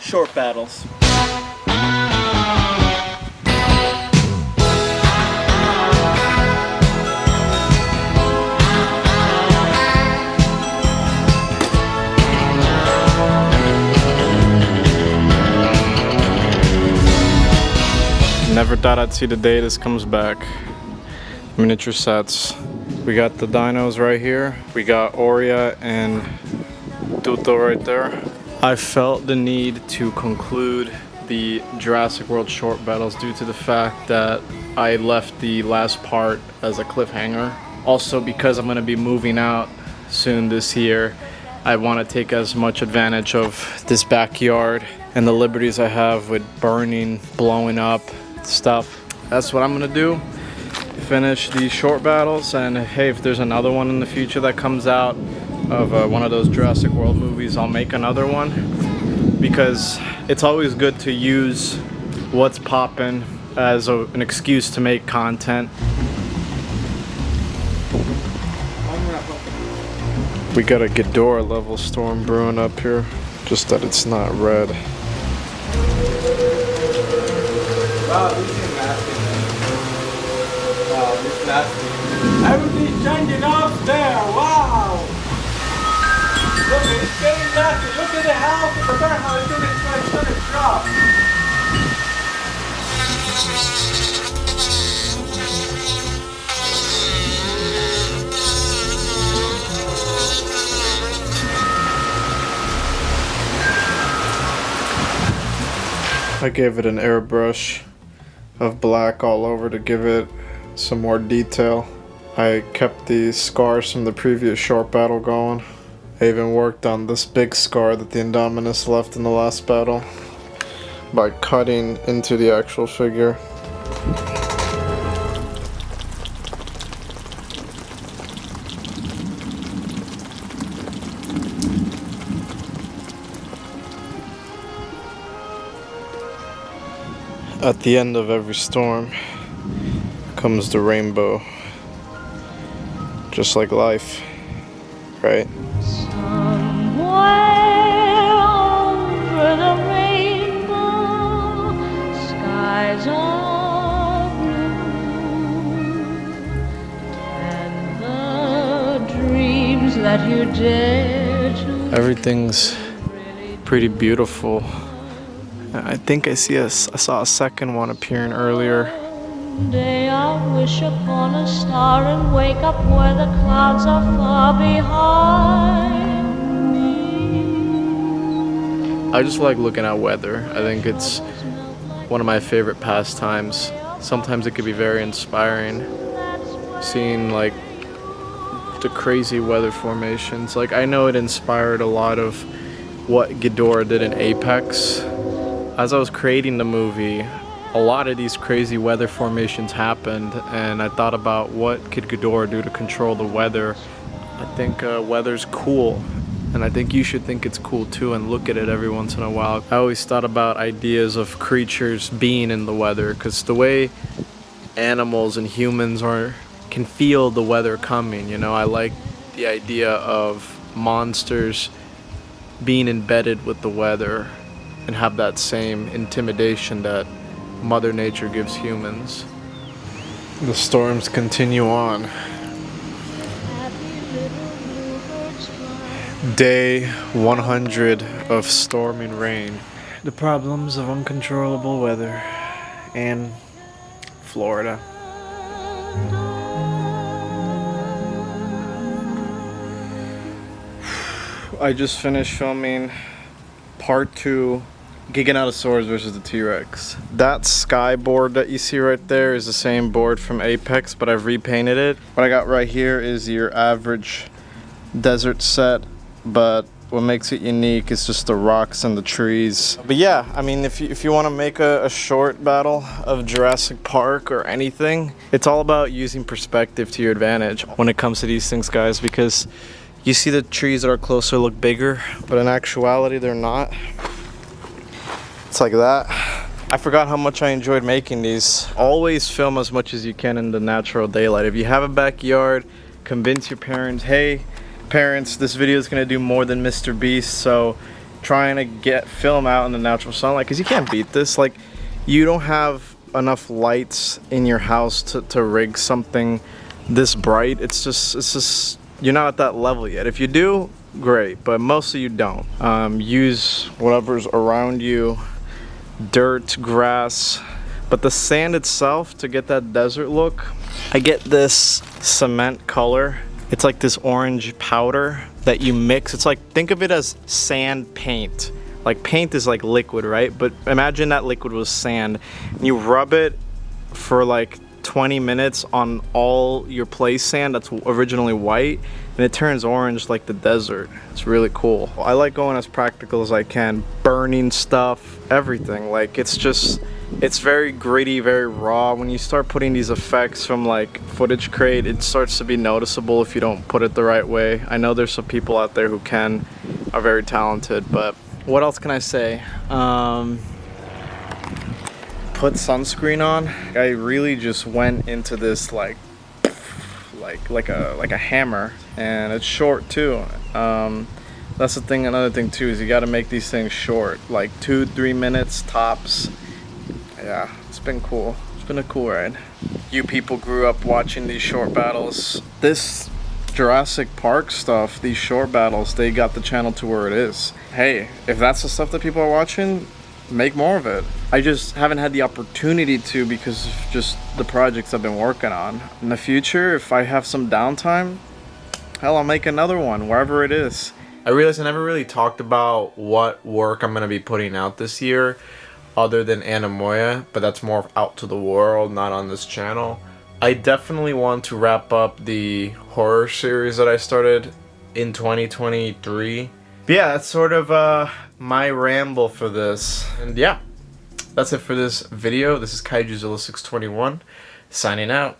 short battles. Never thought I'd see the day this comes back. Miniature sets. We got the dinos right here. We got Oria and Tuto right there. I felt the need to conclude the Jurassic World short battles due to the fact that I left the last part as a cliffhanger. Also because I'm gonna be moving out soon this year, I want to take as much advantage of this backyard and the liberties I have with burning, blowing up stuff. That's what I'm gonna do. Finish these short battles, and hey, if there's another one in the future that comes out of one of those Jurassic World movies, I'll make another one, because it's always good to use what's poppin' as an excuse to make content. We got a Ghidorah level storm brewing up here, just that it's not red. Wow, this is nasty, man. Wow, this is nasty. Everything's changing up there, wow! Look, it's getting nasty. Look at the house, the bear house, it's gonna drop. I gave it an airbrush of black all over to give it some more detail. I kept the scars from the previous short battle going. I even worked on this big scar that the Indominus left in the last battle by cutting into the actual figure. At the end of every storm comes the rainbow, just like life, right? Somewhere over the rainbow, skies are blue, and the dreams that you dare to. Everything's pretty beautiful. I think I saw a second one appearing earlier. One day I'll wish upon a star and wake up where the clouds are far behind me. I just like looking at weather. I think it's one of my favorite pastimes. Sometimes it could be very inspiring, seeing like the crazy weather formations. Like, I know it inspired a lot of what Ghidorah did in Apex. As I was creating the movie, a lot of these crazy weather formations happened, and I thought about what could Ghidorah do to control the weather. I think weather's cool, and I think you should think it's cool too and look at it every once in a while. I always thought about ideas of creatures being in the weather, because the way animals and humans can feel the weather coming, you know. I like the idea of monsters being embedded with the weather and have that same intimidation that Mother Nature gives humans. The storms continue on. Day 100 of storming rain. The problems of uncontrollable weather in Florida. I just finished filming part 2, Giganotosaurus versus the T-Rex. That sky board that you see right there is the same board from Apex, but I've repainted it. What I got right here is your average desert set, but what makes it unique is just the rocks and the trees. But yeah, I mean, if you want to make a short battle of Jurassic Park or anything, it's all about using perspective to your advantage when it comes to these things, guys, because you see the trees that are closer look bigger, but in actuality they're not. It's like that. I forgot how much I enjoyed making these. Always film as much as you can in the natural daylight. If you have a backyard, convince your parents, hey parents, this video is gonna do more than Mr. Beast, so trying to get film out in the natural sunlight, because you can't beat this. Like, you don't have enough lights in your house to rig something this bright. It's just you're not at that level yet. If you do, great, but mostly you don't. Use whatever's around you, dirt, grass, but the sand itself, to get that desert look, I get this cement color. It's like this orange powder that you mix. It's like, think of it as sand paint. Like, paint is like liquid, right? But imagine that liquid was sand. And you rub it for like 20 minutes on all your play sand that's originally white, and it turns orange like the desert. It's really cool. I like going as practical as I can, burning stuff, everything. Like, it's very gritty, very raw. When you start putting these effects from like Footage Crate, it starts to be noticeable if you don't put it the right way. I know there's some people out there who are very talented, but what else can I say? Put sunscreen on. I really just went into this like a hammer, and it's short too. That's the thing. Another thing too is you got to make these things short, like 2-3 minutes tops. Yeah, it's been cool. It's been a cool ride. You people grew up watching these short battles. This Jurassic Park stuff, these short battles, they got the channel to where it is. Hey, if that's the stuff that people are watching, make more of it. I just haven't had the opportunity to, because of just the projects I've been working on. In the future, if I have some downtime, hell, I'll make another one, wherever it is. I realized I never really talked about what work I'm going to be putting out this year, other than Anamoya, but that's more out to the world, not on this channel. I definitely want to wrap up the horror series that I started in 2023. But yeah, that's sort of my ramble for this. And yeah, that's it for this video. This is KaijuZilla621 signing out.